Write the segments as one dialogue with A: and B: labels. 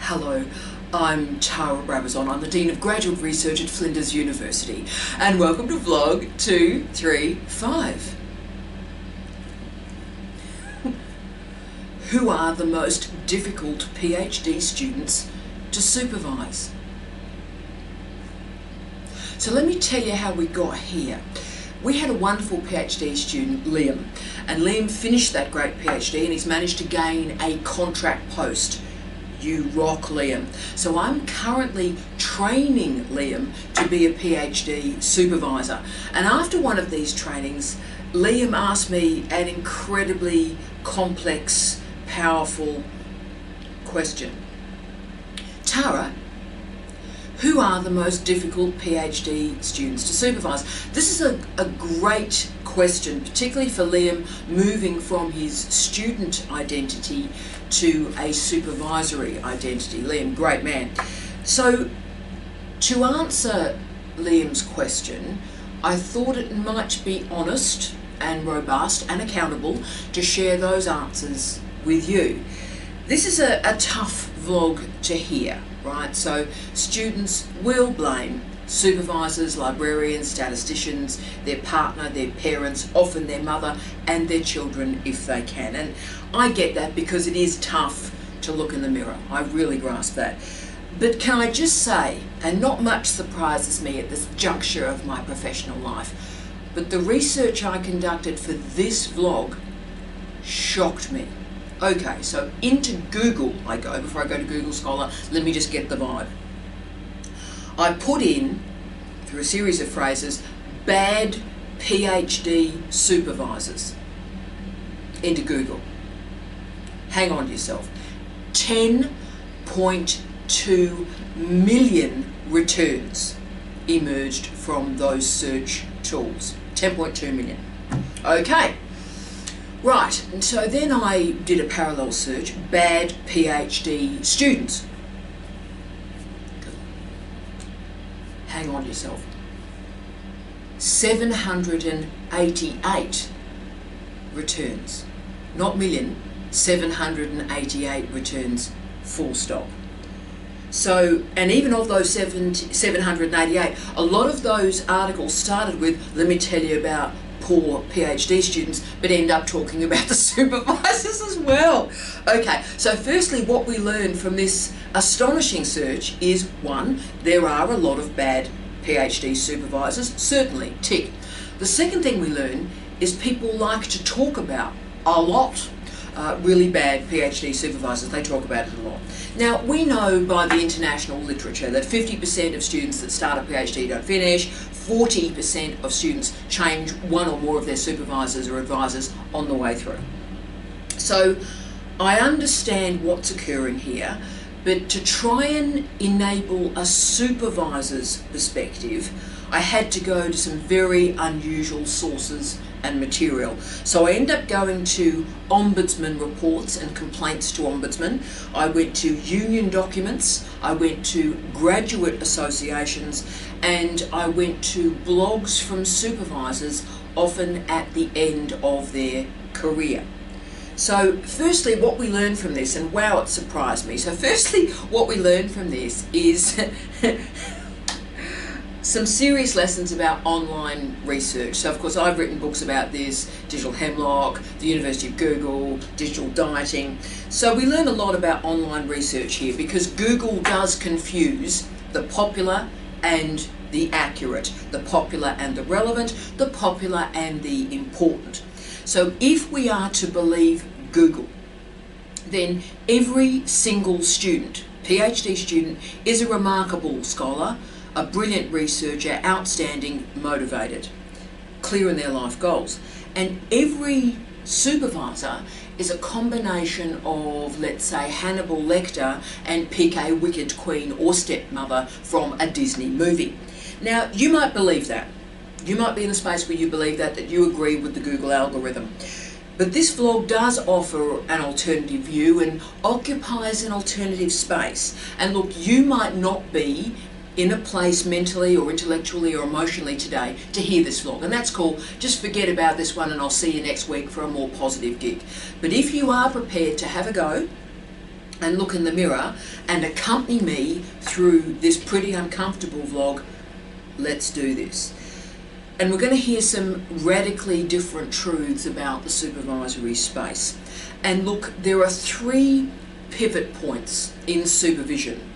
A: Hello, I'm Tara Brabazon. I'm the Dean of Graduate Research at Flinders University, and welcome to Vlog 235. Who are the most difficult PhD students to supervise? So let me tell you how we got here. We had a wonderful PhD student, Liam, and Liam finished that great PhD and he's managed to gain a contract post. You rock, Liam. So I'm currently training Liam to be a PhD supervisor. And after one of these trainings, Liam asked me an incredibly complex, powerful question. Tara, who are the most difficult PhD students to supervise? This is a great question, particularly for Liam moving from his student identity to a supervisory identity. Liam, great man. So to answer Liam's question, I thought it might be honest and robust and accountable to share those answers with you. This is a tough vlog to hear, right? So students will blame supervisors, librarians, statisticians, their partner, their parents, often their mother, and their children if they can. And I get that because it is tough to look in the mirror. I really grasp that. But can I just say, and not much surprises me at this juncture of my professional life, but the research I conducted for this vlog shocked me. Okay, so into Google I go. Before I go to Google Scholar, let me just get the vibe. I put in, through a series of phrases, bad PhD supervisors into Google. Hang on to yourself. 10.2 million returns emerged from those search tools. 10.2 million. Okay. Right, and so then I did a parallel search, bad PhD students. Hang on to yourself. 788 returns. Not million, 788 returns, full stop. So, and even of those 788, a lot of those articles started with, let me tell you about poor PhD students, but end up talking about the supervisors as well. Okay, so firstly, what we learned from this astonishing search is, one, there are a lot of bad PhD supervisors, certainly, tick. The second thing we learn is people like to talk about a lot really bad PhD supervisors. They talk about it a lot. Now, we know by the international literature that 50% of students that start a PhD don't finish, 40% of students change one or more of their supervisors or advisors on the way through. So I understand what's occurring here, but to try and enable a supervisor's perspective, I had to go to some very unusual sources and material. So I end up going to ombudsman reports and complaints to ombudsman. I went to union documents, I went to graduate associations, and I went to blogs from supervisors, often at the end of their career. So firstly, what we learned from this, and wow, it surprised me. So firstly, what we learned from this is some serious lessons about online research. So of course I've written books about this, digital hemlock, the University of Google, digital dieting. So we learn a lot about online research here because Google does confuse the popular and the accurate, the popular and the relevant, the popular and the important. So if we are to believe Google, then every single student, PhD student, is a remarkable scholar, a brilliant researcher, outstanding, motivated, clear in their life goals. And every supervisor is a combination of, let's say, Hannibal Lecter and pick a wicked queen or stepmother from a Disney movie. Now, you might believe that. You might be in a space where you believe that you agree with the Google algorithm. But this vlog does offer an alternative view and occupies an alternative space. And look, you might not be in a place mentally or intellectually or emotionally today to hear this vlog, and that's cool. Just forget about this one and I'll see you next week for a more positive gig. But if you are prepared to have a go and look in the mirror and accompany me through this pretty uncomfortable vlog. Let's do this. And we're going to hear some radically different truths about the supervisory space. And look, there are 3 pivot points in supervision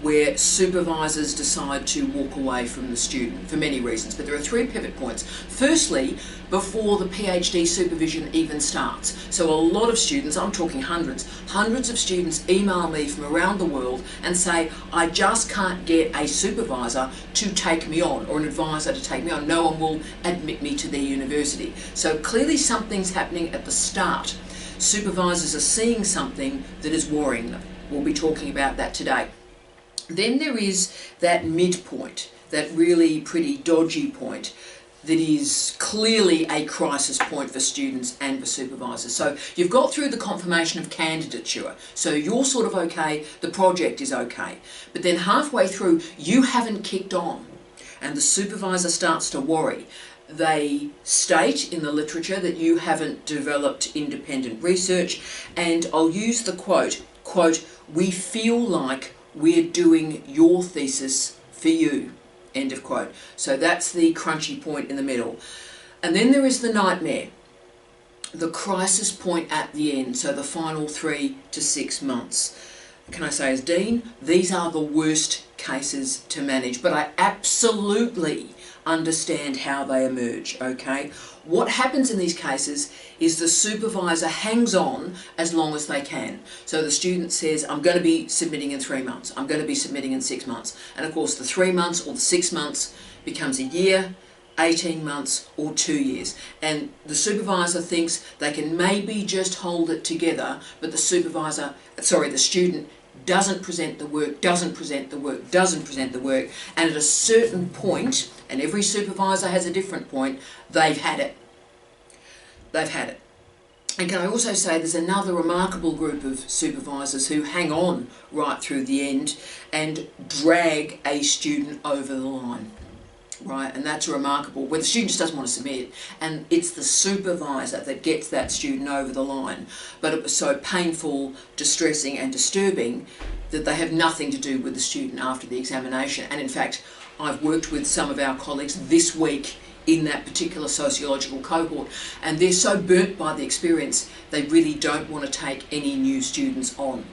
A: where supervisors decide to walk away from the student for many reasons, but there are 3 pivot points. Firstly, before the PhD supervision even starts. So a lot of students, I'm talking hundreds of students email me from around the world and say, I just can't get a supervisor to take me on, or an advisor to take me on. No one will admit me to their university. So clearly something's happening at the start. Supervisors are seeing something that is worrying them. We'll be talking about that today. Then there is that midpoint, that really pretty dodgy point that is clearly a crisis point for students and for supervisors. So you've got through the confirmation of candidature, so you're sort of okay, the project is okay. But then halfway through, you haven't kicked on, and the supervisor starts to worry. They state in the literature that you haven't developed independent research, and I'll use the quote, "We feel like we're doing your thesis for you," end of quote. So that's the crunchy point in the middle. And then there is the nightmare, the crisis point at the end, so the final 3 to 6 months. Can I say, as Dean, these are the worst cases to manage, but I absolutely understand how they emerge, okay? What happens in these cases is the supervisor hangs on as long as they can. So the student says, I'm going to be submitting in 3 months, I'm going to be submitting in 6 months. And of course the 3 months or the 6 months becomes a year, 18 months or 2 years. And the supervisor thinks they can maybe just hold it together, but the student doesn't present the work, doesn't present the work, doesn't present the work, and at a certain point, and every supervisor has a different point, they've had it. They've had it. And can I also say there's another remarkable group of supervisors who hang on right through the end and drag a student over the line. Right, and that's remarkable, where the student just doesn't want to submit, and it's the supervisor that gets that student over the line. But it was so painful, distressing and disturbing that they have nothing to do with the student after the examination. And in fact, I've worked with some of our colleagues this week in that particular sociological cohort, and they're so burnt by the experience, they really don't want to take any new students on.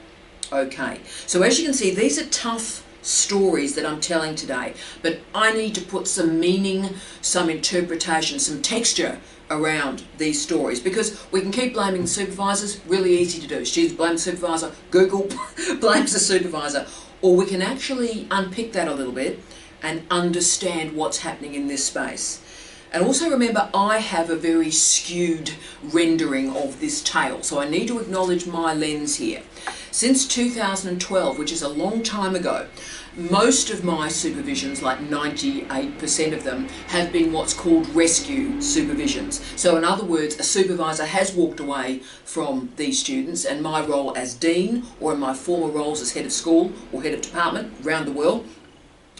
A: Okay, so as you can see, these are tough stories that I'm telling today, but I need to put some meaning, some interpretation, some texture around these stories, because we can keep blaming the supervisors, really easy to do. Students blame the supervisor, Google blames the supervisor, or we can actually unpick that a little bit and understand what's happening in this space. And also remember, I have a very skewed rendering of this tale, so I need to acknowledge my lens here. Since 2012, which is a long time ago, most of my supervisions, like 98% of them, have been what's called rescue supervisions. So in other words, a supervisor has walked away from these students, and my role as dean, or in my former roles as head of school or head of department around the world,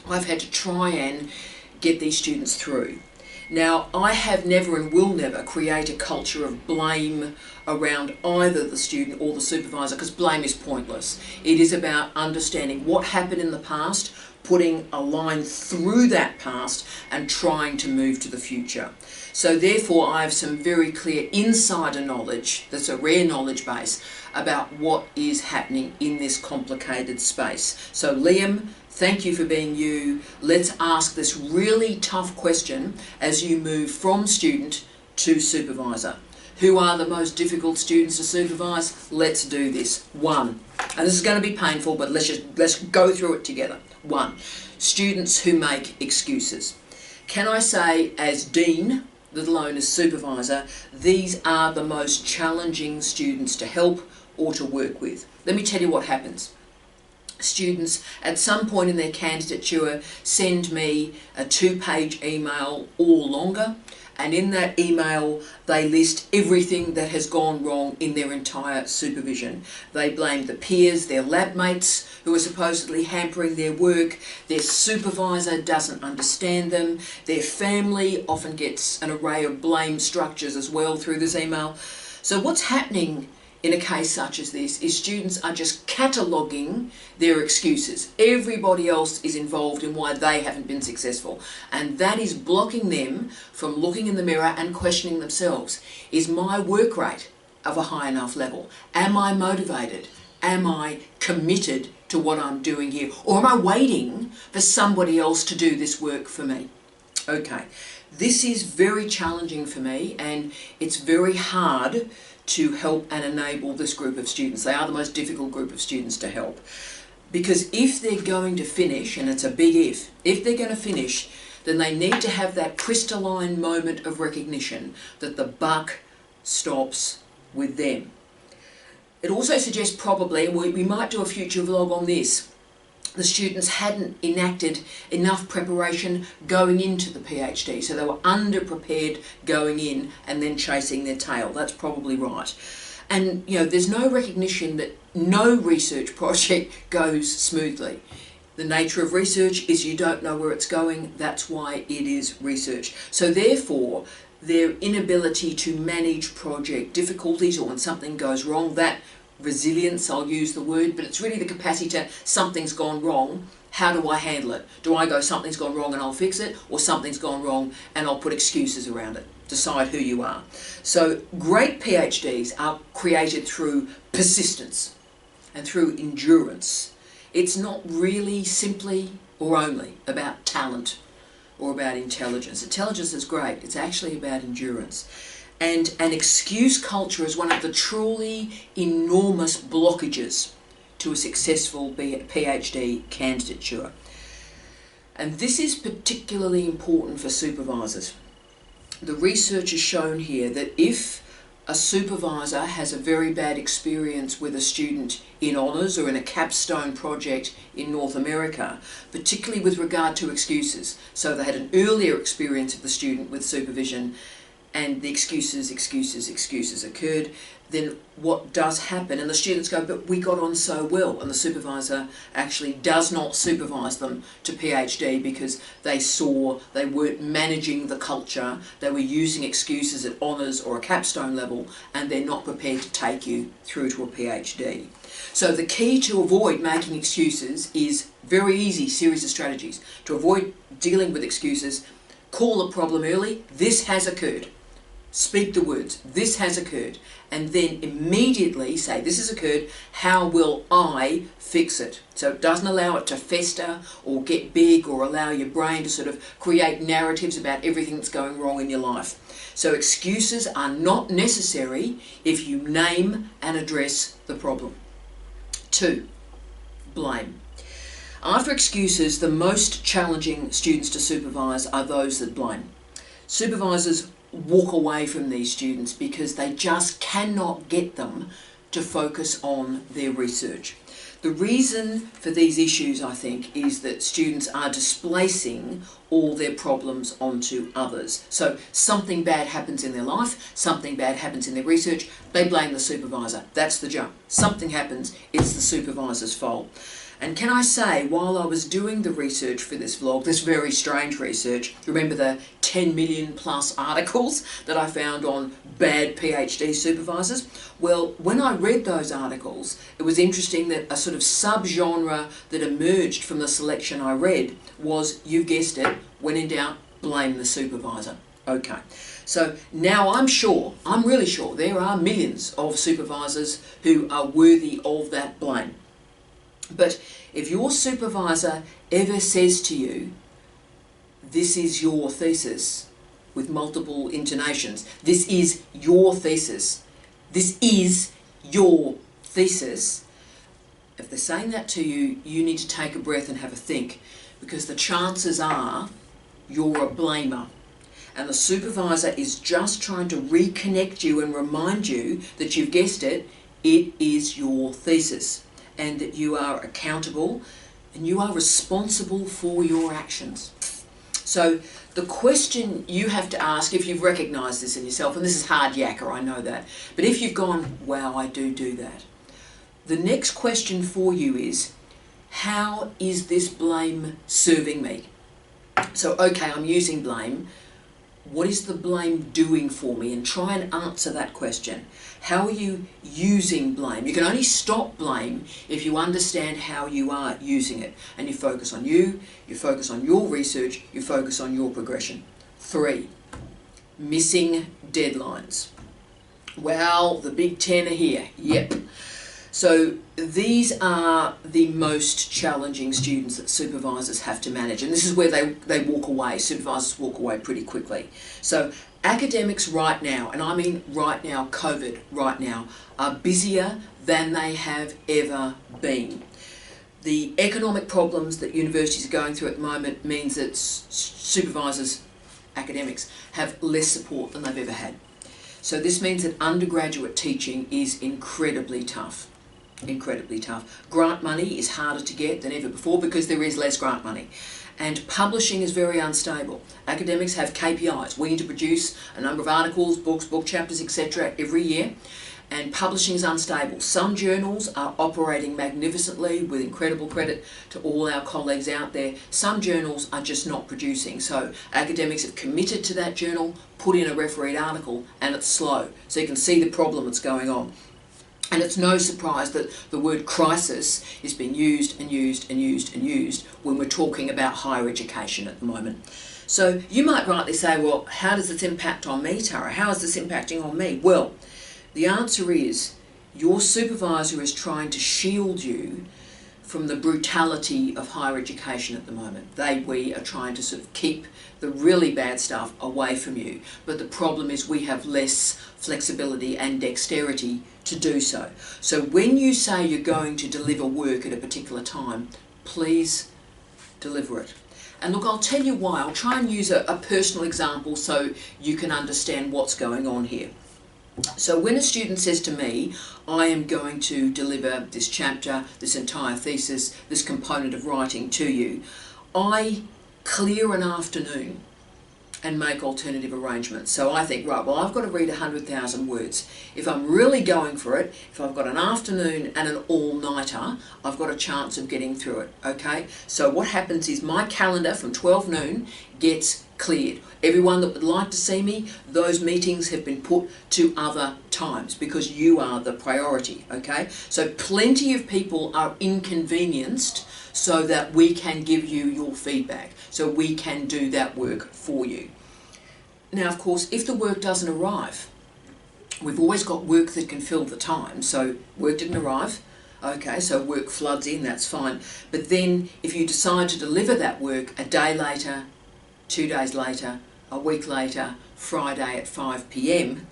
A: I've had to try and get these students through. Now, I have never and will never create a culture of blame around either the student or the supervisor, because blame is pointless. It is about understanding what happened in the past, putting a line through that past and trying to move to the future. So therefore, I have some very clear insider knowledge, that's a rare knowledge base, about what is happening in this complicated space. So Liam, thank you for being you. Let's ask this really tough question as you move from student to supervisor. Who are the most difficult students to supervise? Let's do this. 1, and this is going to be painful, but let's go through it together. 1, students who make excuses. Can I say, as dean, let alone as supervisor, these are the most challenging students to help or to work with. Let me tell you what happens. Students at some point in their candidature send me a 2-page email or longer, and in that email they list everything that has gone wrong in their entire supervision. They blame the peers, their lab mates who are supposedly hampering their work, their supervisor doesn't understand them, their family often gets an array of blame structures as well through this email. So what's happening in a case such as this is students are just cataloguing their excuses. Everybody else is involved in why they haven't been successful, and that is blocking them from looking in the mirror and questioning themselves. Is my work rate of a high enough level? Am I motivated? Am I committed to what I'm doing here? Or am I waiting for somebody else to do this work for me? Okay, this is very challenging for me, and it's very hard to help and enable this group of students. They are the most difficult group of students to help. Because if they're going to finish, and it's a big if they're going to finish, then they need to have that crystalline moment of recognition that the buck stops with them. It also suggests probably, and we might do a future vlog on this, the students hadn't enacted enough preparation going into the PhD, so they were underprepared going in and then chasing their tail. That's probably right. And you know, there's no recognition that no research project goes smoothly. The nature of research is you don't know where it's going. That's why it is research. So therefore, their inability to manage project difficulties, or when something goes wrong, that resilience, I'll use the word, but it's really the capacity to, something's gone wrong, how do I handle it? Do I go, something's gone wrong and I'll fix it, or something's gone wrong and I'll put excuses around it? Decide who you are. So great PhDs are created through persistence and through endurance. It's not really simply or only about talent or about intelligence. Intelligence is great, it's actually about endurance. And an excuse culture is one of the truly enormous blockages to a successful PhD candidature. And this is particularly important for supervisors. The research has shown here that if a supervisor has a very bad experience with a student in honours or in a capstone project in North America, particularly with regard to excuses, so they had an earlier experience of the student with supervision, and the excuses occurred, then what does happen, and the students go, but we got on so well, and the supervisor actually does not supervise them to PhD because they saw they weren't managing the culture, they were using excuses at honours or a capstone level, and they're not prepared to take you through to a PhD. So the key to avoid making excuses is very easy series of strategies. To avoid dealing with excuses, call the problem early, this has occurred. Speak the words, this has occurred, and then immediately say, this has occurred, how will I fix it? So it doesn't allow it to fester or get big or allow your brain to sort of create narratives about everything that's going wrong in your life. So excuses are not necessary if you name and address the problem. 2, blame. After excuses, the most challenging students to supervise are those that blame. Supervisors walk away from these students because they just cannot get them to focus on their research. The reason for these issues, I think, is that students are displacing all their problems onto others. So something bad happens in their life, something bad happens in their research, they blame the supervisor. That's the jump. Something happens, it's the supervisor's fault. And can I say, while I was doing the research for this vlog, this very strange research, remember the 10 million plus articles that I found on bad PhD supervisors? Well, when I read those articles, it was interesting that a sort of subgenre that emerged from the selection I read was, you guessed it, when in doubt, blame the supervisor. Okay, so now I'm really sure, there are millions of supervisors who are worthy of that blame. But if your supervisor ever says to you, this is your thesis, with multiple intonations, this is your thesis, this is your thesis, if they're saying that to you, you need to take a breath and have a think, because the chances are you're a blamer. And the supervisor is just trying to reconnect you and remind you that you've guessed it, it is your thesis. And that you are accountable and you are responsible for your actions. So the question you have to ask, if you've recognised this in yourself, and this is hard yakka, I know that, but if you've gone, wow, I do that, the next question for you is, how is this blame serving me? So okay, I'm using blame. What is the blame doing for me? And try and answer that question. How are you using blame? You can only stop blame if you understand how you are using it. And you focus on you focus on your research, you focus on your progression. 3, missing deadlines. Well, the big 10 are here. Yep. So these are the most challenging students that supervisors have to manage. And this is where they walk away. Supervisors walk away pretty quickly. So academics right now, and I mean right now, COVID right now, are busier than they have ever been. The economic problems that universities are going through at the moment means that supervisors, academics, have less support than they've ever had. So this means that undergraduate teaching is incredibly tough. Incredibly tough. Grant money is harder to get than ever before because there is less grant money. And publishing is very unstable. Academics have KPIs. We need to produce a number of articles, books, book chapters, etc. every year. And publishing is unstable. Some journals are operating magnificently with incredible credit to all our colleagues out there. Some journals are just not producing. So academics have committed to that journal, put in a refereed article, and it's slow. So you can see the problem that's going on. And it's no surprise that the word crisis is being used and used and used and used when we're talking about higher education at the moment. So you might rightly say, well, how does this impact on me, Tara? How is this impacting on me? Well, the answer is your supervisor is trying to shield you from the brutality of higher education at the moment. We are trying to sort of keep the really bad stuff away from you. But the problem is we have less flexibility and dexterity to do so. So when you say you're going to deliver work at a particular time, please deliver it. And look, I'll tell you why. I'll try and use a personal example so you can understand what's going on here. So when a student says to me, I am going to deliver this chapter, this entire thesis, this component of writing to you, I clear an afternoon and make alternative arrangements. So I think, right, well, I've got to read 100,000 words. If I'm really going for it, if I've got an afternoon and an all-nighter, I've got a chance of getting through it, okay? So what happens is my calendar from 12 noon gets cleared. Everyone that would like to see me, those meetings have been put to other times because you are the priority, okay? So plenty of people are inconvenienced so that we can give you your feedback, so we can do that work for you. Now, of course, if the work doesn't arrive, we've always got work that can fill the time. So work didn't arrive, okay, so work floods in, that's fine. But then if you decide to deliver that work a day later, 2 days later, a week later, Friday at 5 p.m,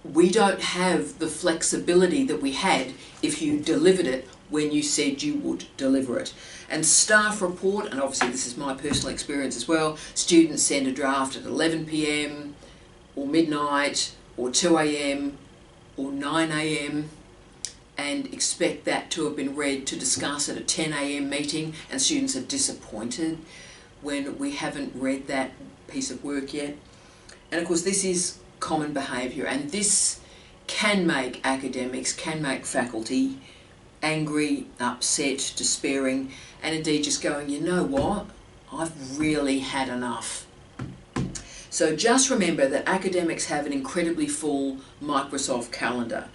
A: we don't have the flexibility that we had if you delivered it when you said you would deliver it. And staff report, and obviously this is my personal experience as well, students send a draft at 11 p.m, or midnight, or 2 a.m, or 9 a.m, and expect that to have been read to discuss at a 10 a.m. meeting, and students are disappointed when we haven't read that piece of work yet. And of course this is common behaviour, and this can make academics, can make faculty angry, upset, despairing, and indeed just going, you know what, I've really had enough. So just remember that academics have an incredibly full Microsoft calendar,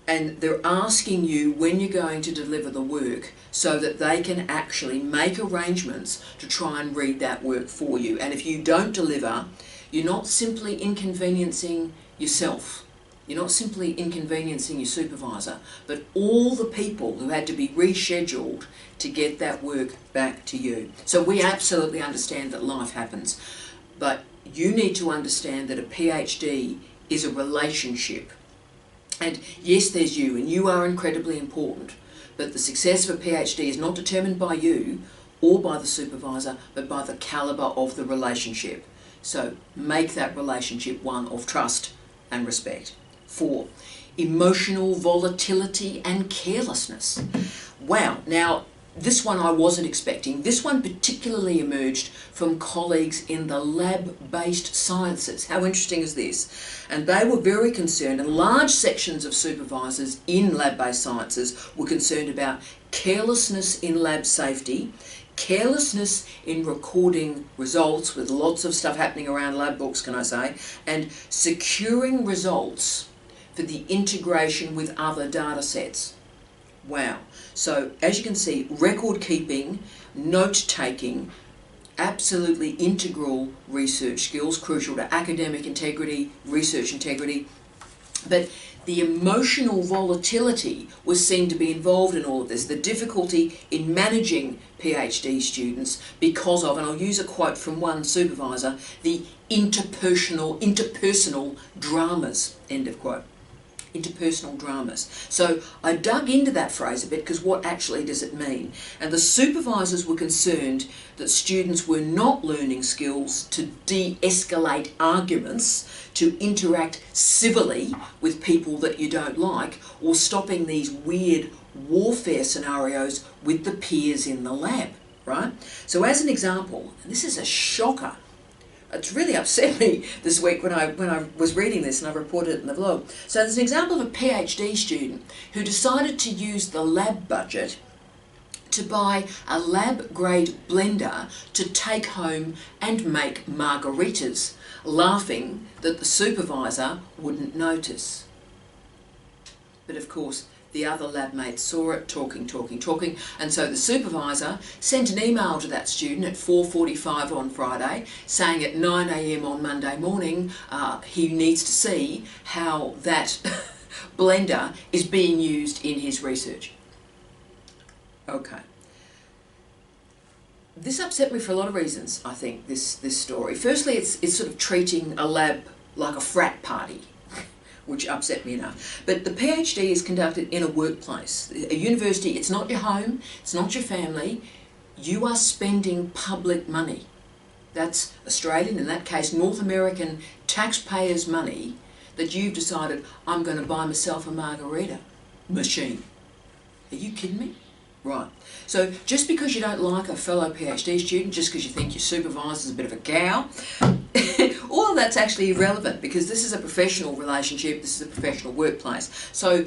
A: and they're asking you when you're going to deliver the work so that they can actually make arrangements to try and read that work for you. And if you don't deliver, you're not simply inconveniencing yourself. You're not simply inconveniencing your supervisor, but all the people who had to be rescheduled to get that work back to you. So we absolutely understand that life happens, but you need to understand that a PhD is a relationship. And yes, there's you, and you are incredibly important, but the success of a PhD is not determined by you or by the supervisor, but by the calibre of the relationship. So make that relationship one of trust and respect. 4, emotional volatility and carelessness. Wow, now this one I wasn't expecting. This one particularly emerged from colleagues in the lab-based sciences. How interesting is this? And they were very concerned, and large sections of supervisors in lab-based sciences were concerned about carelessness in lab safety, carelessness in recording results, with lots of stuff happening around lab books, can I say, and securing results for the integration with other data sets. Wow. So as you can see, record keeping, note taking, absolutely integral research skills, crucial to academic integrity, research integrity. But the emotional volatility was seen to be involved in all of this, the difficulty in managing PhD students because of, and I'll use a quote from one supervisor, the interpersonal dramas, end of quote. Interpersonal dramas. So I dug into that phrase a bit, because what actually does it mean? And the supervisors were concerned that students were not learning skills to de-escalate arguments, to interact civilly with people that you don't like, or stopping these weird warfare scenarios with the peers in the lab, right? So as an example, and this is a shocker, it's really upset me this week when I was reading this, and I reported it in the vlog. So there's an example of a PhD student who decided to use the lab budget to buy a lab grade blender to take home and make margaritas, laughing that the supervisor wouldn't notice. But of course, the other lab mates saw it, talking, and so the supervisor sent an email to that student at 4:45 on Friday, saying at 9 AM on Monday morning he needs to see how that blender is being used in his research. Okay. This upset me for a lot of reasons, I think, this story. Firstly, it's sort of treating a lab like a frat party, which upset me enough. But the PhD is conducted in a workplace. A university, it's not your home, it's not your family. You are spending public money. That's Australian, in that case North American taxpayers' money that you've decided, I'm going to buy myself a margarita machine. Are you kidding me? Right. So just because you don't like a fellow PhD student, just because you think your supervisor's a bit of a cow, all of that's actually irrelevant, because this is a professional relationship, this is a professional workplace. So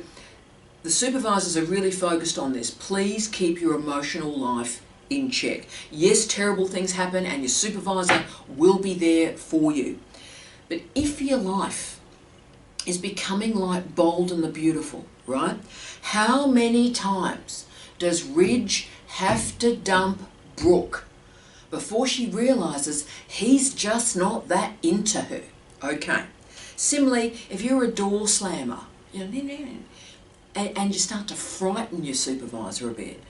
A: the supervisors are really focused on this. Please keep your emotional life in check. Yes, terrible things happen and your supervisor will be there for you. But if your life is becoming like Bold and the Beautiful, right? How many times does Ridge have to dump Brooke before she realises he's just not that into her? Okay. Similarly, if you're a door slammer, and you start to frighten your supervisor a bit,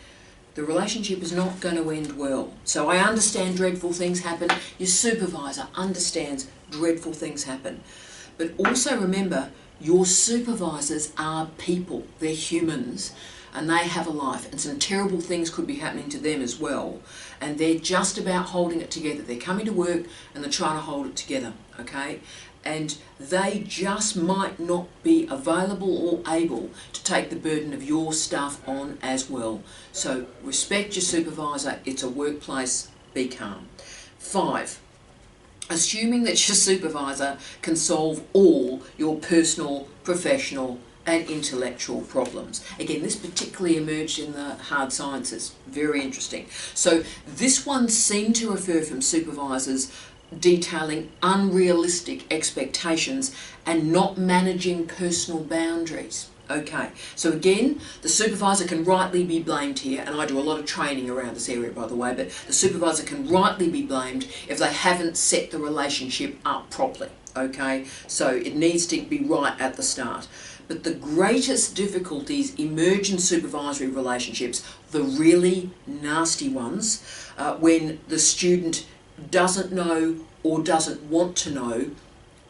A: the relationship is not going to end well. So I understand dreadful things happen. Your supervisor understands dreadful things happen. But also remember, your supervisors are people. They're humans. And they have a life, and some terrible things could be happening to them as well, and they're just about holding it together. They're coming to work and they're trying to hold it together, okay? And they just might not be available or able to take the burden of your stuff on as well. So respect your supervisor. It's a workplace. Be calm. 5, assuming that your supervisor can solve all your personal, professional and intellectual problems. Again, this particularly emerged in the hard sciences. Very interesting. So this one seemed to refer from supervisors detailing unrealistic expectations and not managing personal boundaries. Okay, so again, the supervisor can rightly be blamed here, and I do a lot of training around this area, by the way, but the supervisor can rightly be blamed if they haven't set the relationship up properly. Okay, so it needs to be right at the start. But the greatest difficulties emerge in supervisory relationships, the really nasty ones, when the student doesn't know or doesn't want to know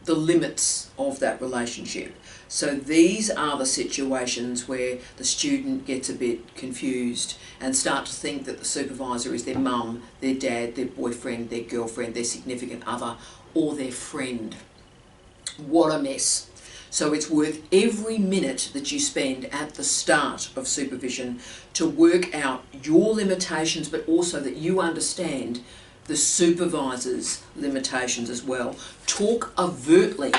A: the limits of that relationship. So these are the situations where the student gets a bit confused and start to think that the supervisor is their mum, their dad, their boyfriend, their girlfriend, their significant other, or their friend. What a mess. So it's worth every minute that you spend at the start of supervision to work out your limitations, but also that you understand the supervisor's limitations as well. Talk overtly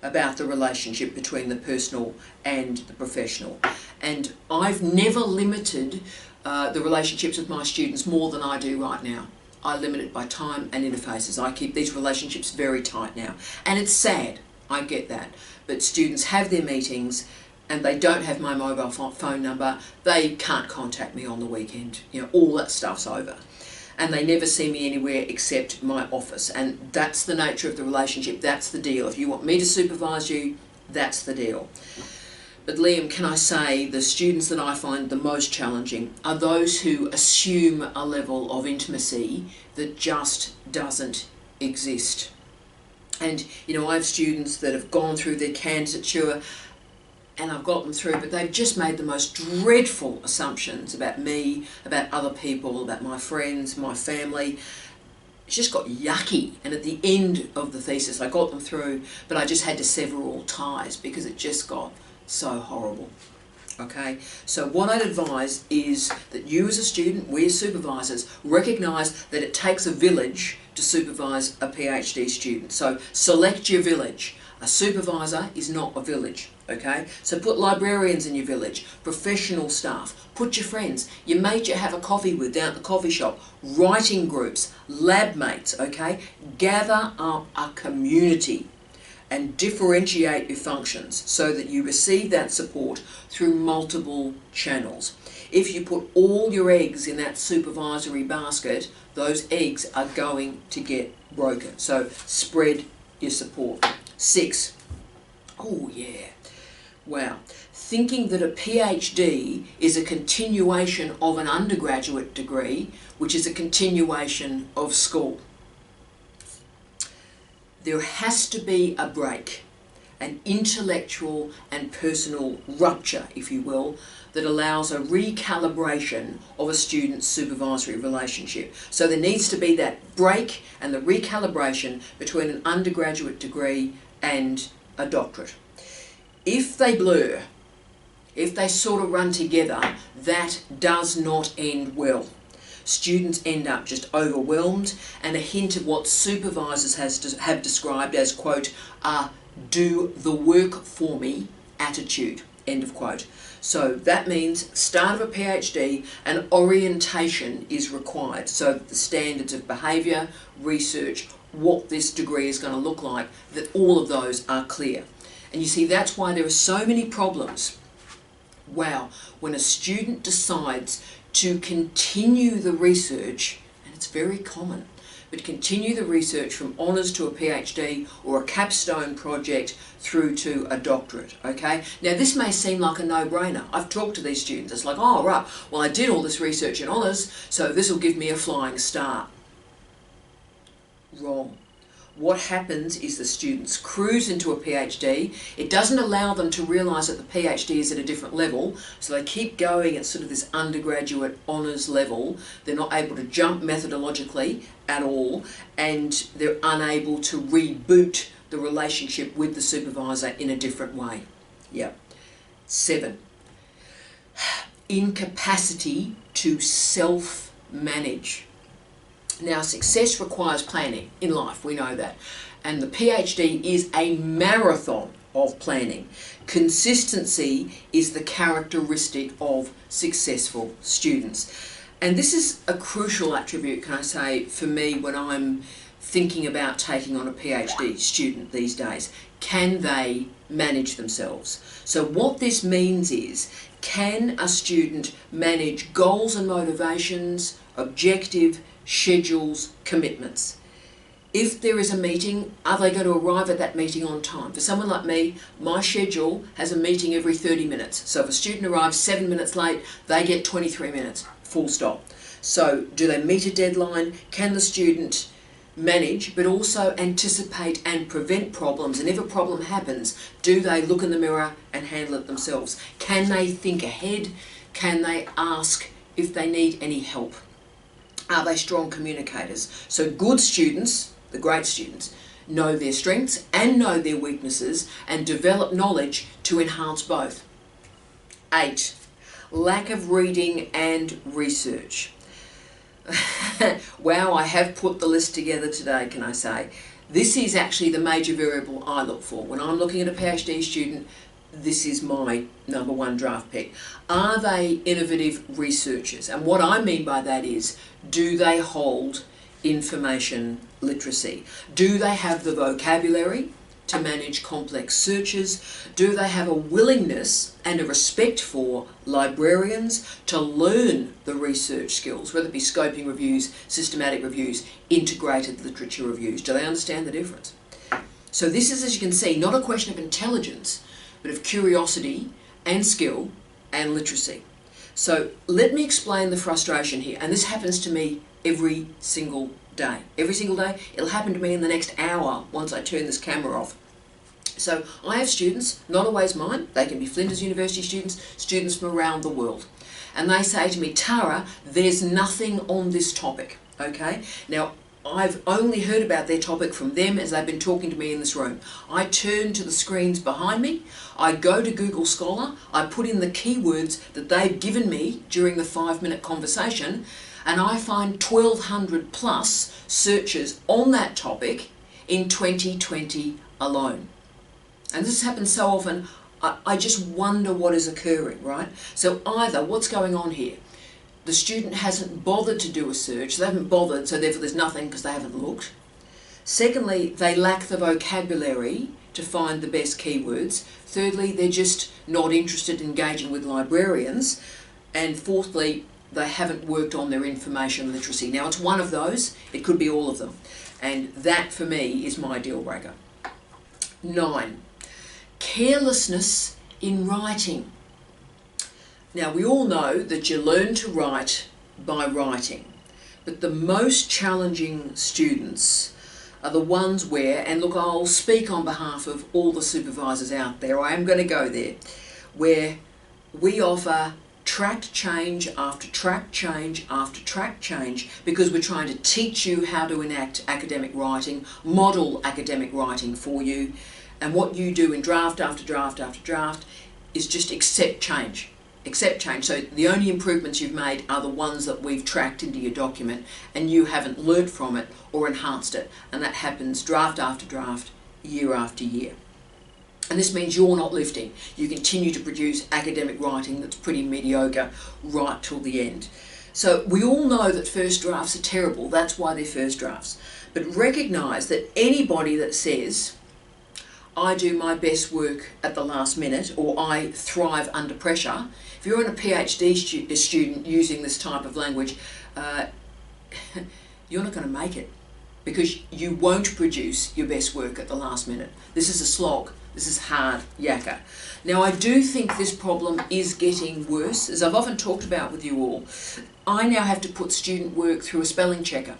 A: about the relationship between the personal and the professional. And I've never limited the relationships with my students more than I do right now. I limit it by time and interfaces. I keep these relationships very tight now. And it's sad, I get that. But students have their meetings and they don't have my mobile phone number. They can't contact me on the weekend. You know, all that stuff's over. And they never see me anywhere except my office. And that's the nature of the relationship. That's the deal. If you want me to supervise you, that's the deal. But Liam, can I say the students that I find the most challenging are those who assume a level of intimacy that just doesn't exist. And, you know, I have students that have gone through their candidature and I've got them through, but they've just made the most dreadful assumptions about me, about other people, about my friends, my family. It's just got yucky. And at the end of the thesis, I got them through, but I just had to sever all ties because it just got so horrible. Okay, so what I'd advise is that you as a student, we as supervisors, recognise that it takes a village to supervise a PhD student. So select your village. A supervisor is not a village, okay? So put librarians in your village, professional staff, put your friends, your mate you have a coffee with down at the coffee shop, writing groups, lab mates, okay? Gather up a community and differentiate your functions so that you receive that support through multiple channels. If you put all your eggs in that supervisory basket, those eggs are going to get broken. So spread your support. 6. Oh yeah. Wow. Thinking that a PhD is a continuation of an undergraduate degree, which is a continuation of school. There has to be a break, an intellectual and personal rupture, if you will, that allows a recalibration of a student's supervisory relationship. So there needs to be that break and the recalibration between an undergraduate degree and a doctorate. If they blur, if they sort of run together, that does not end well. Students end up just overwhelmed, and a hint of what supervisors have described as, quote, a do the work for me attitude, end of quote. So that means start of a PhD, and orientation is required so that the standards of behaviour, research, what this degree is going to look like, that all of those are clear. And you see, that's why there are so many problems. Wow, when a student decides to continue the research, and it's very common, but continue the research from honours to a PhD or a capstone project through to a doctorate, okay? Now this may seem like a no-brainer. I've talked to these students, it's like, oh right, well I did all this research in honours, so this will give me a flying start. Wrong. What happens is the students cruise into a PhD. It doesn't allow them to realise that the PhD is at a different level, so they keep going at sort of this undergraduate honours level. They're not able to jump methodologically at all, and they're unable to reboot the relationship with the supervisor in a different way. Yep. 7. Incapacity to self-manage. Now, success requires planning in life, we know that. And the PhD is a marathon of planning. Consistency is the characteristic of successful students. And this is a crucial attribute, can I say, for me when I'm thinking about taking on a PhD student these days. Can they manage themselves? So what this means is, can a student manage goals and motivations, objective, schedules, commitments? If there is a meeting, are they going to arrive at that meeting on time? For someone like me, my schedule has a meeting every 30 minutes. So if a student arrives 7 minutes late, they get 23 minutes, full stop. So do they meet a deadline? Can the student manage, but also anticipate and prevent problems? And if a problem happens, do they look in the mirror and handle it themselves? Can they think ahead? Can they ask if they need any help? Are they strong communicators? So good students, the great students, know their strengths and know their weaknesses and develop knowledge to enhance both. 8. Lack of reading and research. Wow, I have put the list together today, can I say. This is actually the major variable I look for. When I'm looking at a PhD student, this is my number one draft pick. Are they innovative researchers? And what I mean by that is, do they hold information literacy? Do they have the vocabulary to manage complex searches? Do they have a willingness and a respect for librarians to learn the research skills, whether it be scoping reviews, systematic reviews, integrated literature reviews? Do they understand the difference? So this is, as you can see, not a question of intelligence, but of curiosity and skill and literacy. So let me explain the frustration here, and this happens to me every single day. Every single day. It'll happen to me in the next hour once I turn this camera off. So I have students, not always mine, they can be Flinders University students, students from around the world. And they say to me, Tara, there's nothing on this topic, okay? Now, I've only heard about their topic from them as they've been talking to me in this room. I turn to the screens behind me, I go to Google Scholar, I put in the keywords that they've given me during the 5-minute conversation, and I find 1,200 plus searches on that topic in 2020 alone. And this happens so often, I just wonder what is occurring, right? So either, what's going on here? The student hasn't bothered to do a search, they haven't bothered, so therefore there's nothing because they haven't looked. Secondly, they lack the vocabulary to find the best keywords. Thirdly, they're just not interested in engaging with librarians. And fourthly, they haven't worked on their information literacy. Now, it's one of those, it could be all of them. And that, for me, is my deal breaker. 9. Carelessness in writing. Now, we all know that you learn to write by writing, but the most challenging students are the ones where, and look, I'll speak on behalf of all the supervisors out there, I am going to go there, where we offer track change after track change after track change because we're trying to teach you how to enact academic writing, model academic writing for you, and what you do in draft after draft after draft is just accept change. Accept change. So the only improvements you've made are the ones that we've tracked into your document and you haven't learnt from it or enhanced it. And that happens draft after draft, year after year. And this means you're not lifting. You continue to produce academic writing that's pretty mediocre right till the end. So we all know that first drafts are terrible. That's why they're first drafts. But recognise that anybody that says, I do my best work at the last minute, or I thrive under pressure. If you're a PhD student using this type of language, you're not going to make it because you won't produce your best work at the last minute. This is a slog. This is hard yakka. Now, I do think this problem is getting worse. As I've often talked about with you all, I now have to put student work through a spelling checker.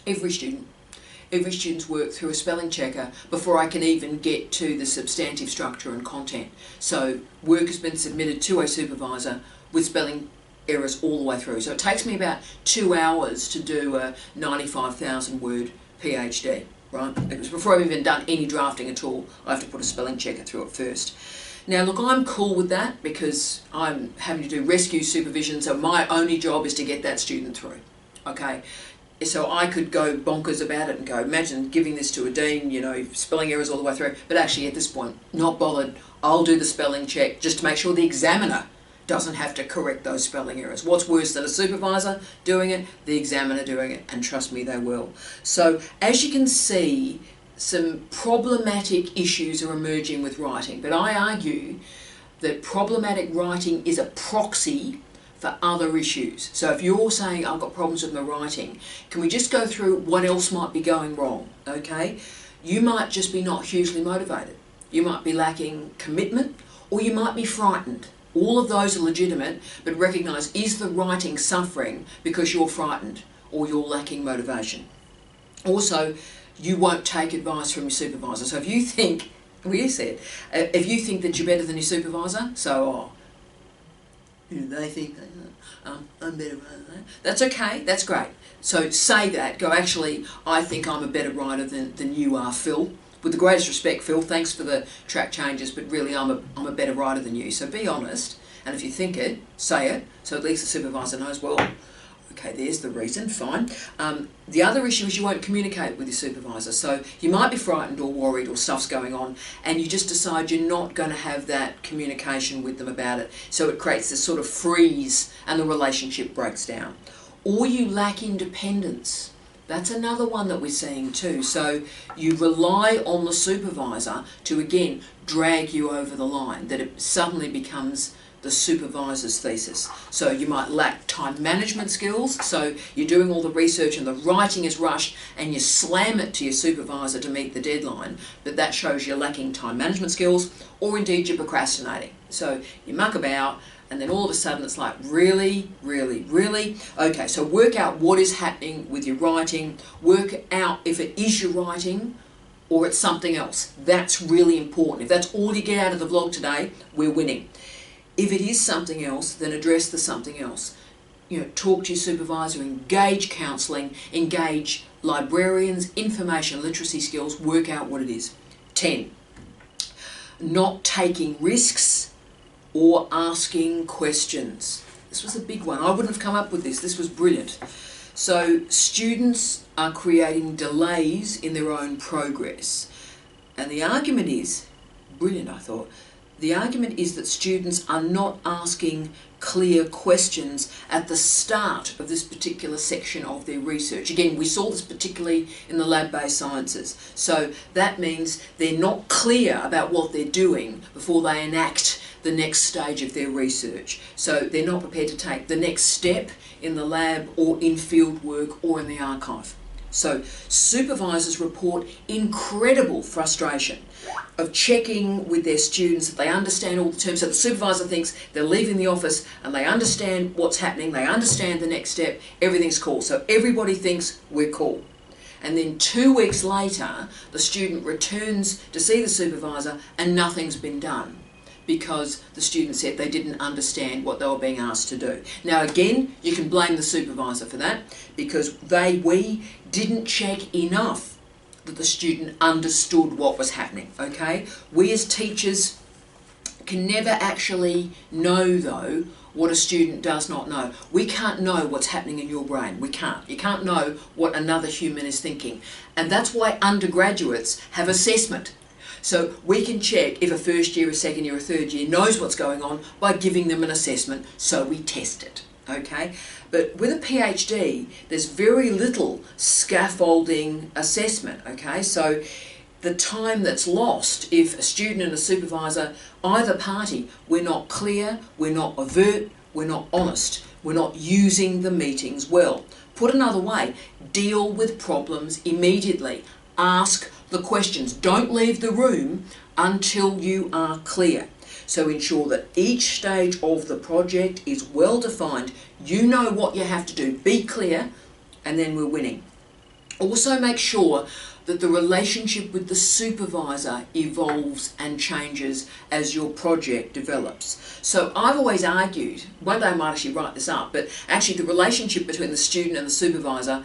A: Every student's work through a spelling checker before I can even get to the substantive structure and content. So work has been submitted to a supervisor with spelling errors all the way through. So it takes me about 2 hours to do a 95,000 word PhD, right? Because before I've even done any drafting at all, I have to put a spelling checker through it first. Now look, I'm cool with that because I'm having to do rescue supervision, so my only job is to get that student through, okay? So I could go bonkers about it and go, imagine giving this to a dean, you know, spelling errors all the way through. But actually at this point, not bothered. I'll do the spelling check just to make sure the examiner doesn't have to correct those spelling errors. What's worse than a supervisor doing it? The examiner doing it, and trust me, they will. So as you can see, some problematic issues are emerging with writing, but I argue that problematic writing is a proxy for other issues. So if you're saying, I've got problems with my writing, can we just go through what else might be going wrong, okay? You might just be not hugely motivated. You might be lacking commitment, or you might be frightened. All of those are legitimate, but recognise, is the writing suffering because you're frightened or you're lacking motivation? Also, you won't take advice from your supervisor. So if you think, well, you said, if you think that you're better than your supervisor, so, they think I'm better than that. That's okay, that's great. So say that, go, actually, I think I'm a better writer than you are, Phil. With the greatest respect, Phil, thanks for the track changes, but really I'm a better writer than you. So be honest, and if you think it, say it, so at least the supervisor knows, well, Okay, there's the reason, fine. The other issue is you won't communicate with your supervisor. So you might be frightened or worried or stuff's going on, and you just decide you're not going to have that communication with them about it. So it creates this sort of freeze and the relationship breaks down. Or you lack independence. That's another one that we're seeing too. So you rely on the supervisor to, again, drag you over the line, that it suddenly becomes the supervisor's thesis. So you might lack time management skills, so you're doing all the research and the writing is rushed and you slam it to your supervisor to meet the deadline, but that shows you're lacking time management skills, or indeed you're procrastinating. So you muck about and then all of a sudden it's like, really, really, really? Okay, so work out what is happening with your writing, work out if it is your writing or it's something else. That's really important. If that's all you get out of the vlog today, we're winning. If it is something else, then address the something else. You know, talk to your supervisor, engage counselling, engage librarians, information literacy skills, work out what it is. 10, not taking risks or asking questions. This was a big one. I wouldn't have come up with this. This was brilliant. So students are creating delays in their own progress. And the argument is, brilliant I thought, the argument is that students are not asking clear questions at the start of this particular section of their research. Again, we saw this particularly in the lab-based sciences. So that means they're not clear about what they're doing before they enact the next stage of their research. So they're not prepared to take the next step in the lab or in field work or in the archive. So supervisors report incredible frustration of checking with their students that they understand all the terms. So the supervisor thinks they're leaving the office and they understand what's happening, they understand the next step, everything's cool. So everybody thinks we're cool. And then 2 weeks later, the student returns to see the supervisor and nothing's been done, because the student said they didn't understand what they were being asked to do. Now again, you can blame the supervisor for that, because we didn't check enough that the student understood what was happening, okay? We as teachers can never actually know, though, what a student does not know. We can't know what's happening in your brain. We can't. You can't know what another human is thinking. And that's why undergraduates have assessment. So we can check if a first year, a second year, a third year knows what's going on by giving them an assessment, so we test it, okay? But with a PhD, there's very little scaffolding assessment, okay? So the time that's lost if a student and a supervisor, either party, we're not clear, we're not overt, we're not honest, we're not using the meetings well. Put another way, deal with problems immediately. Ask the questions. Don't leave the room until you are clear. So ensure that each stage of the project is well defined. You know what you have to do. Be clear, and then we're winning. Also make sure that the relationship with the supervisor evolves and changes as your project develops. So I've always argued, one day I might actually write this up, but actually the relationship between the student and the supervisor,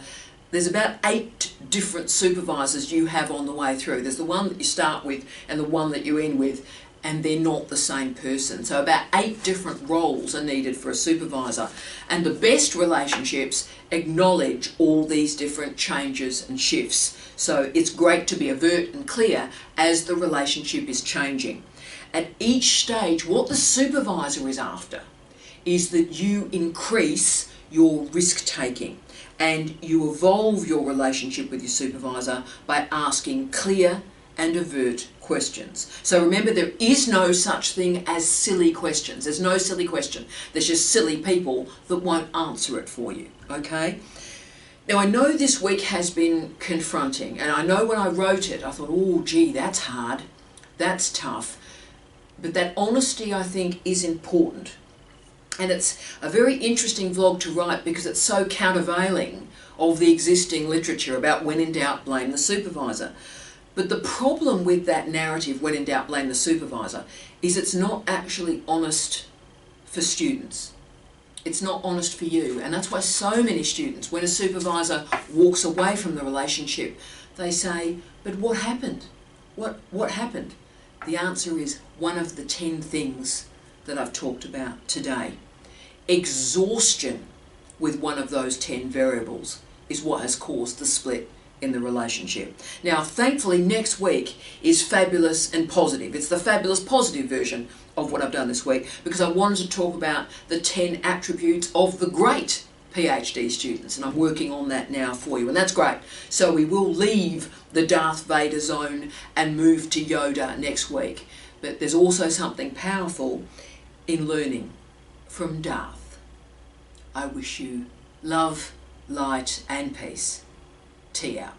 A: there's about 8 different supervisors you have on the way through. There's the one that you start with and the one that you end with, and they're not the same person. So about 8 different roles are needed for a supervisor. And the best relationships acknowledge all these different changes and shifts. So it's great to be overt and clear as the relationship is changing. At each stage, what the supervisor is after is that you increase your risk-taking and you evolve your relationship with your supervisor by asking clear and overt questions. So remember, there is no such thing as silly questions. There's no silly question. There's just silly people that won't answer it for you, okay? Now I know this week has been confronting, and I know when I wrote it I thought, oh gee, that's hard, that's tough. But that honesty, I think, is important. And it's a very interesting vlog to write because it's so countervailing of the existing literature about when in doubt, blame the supervisor. But the problem with that narrative, when in doubt, blame the supervisor, is it's not actually honest for students. It's not honest for you. And that's why so many students, when a supervisor walks away from the relationship, they say, but what happened? What happened? The answer is one of the 10 things that I've talked about today. Exhaustion with one of those 10 variables is what has caused the split in the relationship. Now, thankfully, next week is fabulous and positive. It's the fabulous positive version of what I've done this week, because I wanted to talk about the 10 attributes of the great PhD students, and I'm working on that now for you, and that's great. So we will leave the Darth Vader zone and move to Yoda next week. But there's also something powerful in learning from Darth. I wish you love, light and peace. Tea out.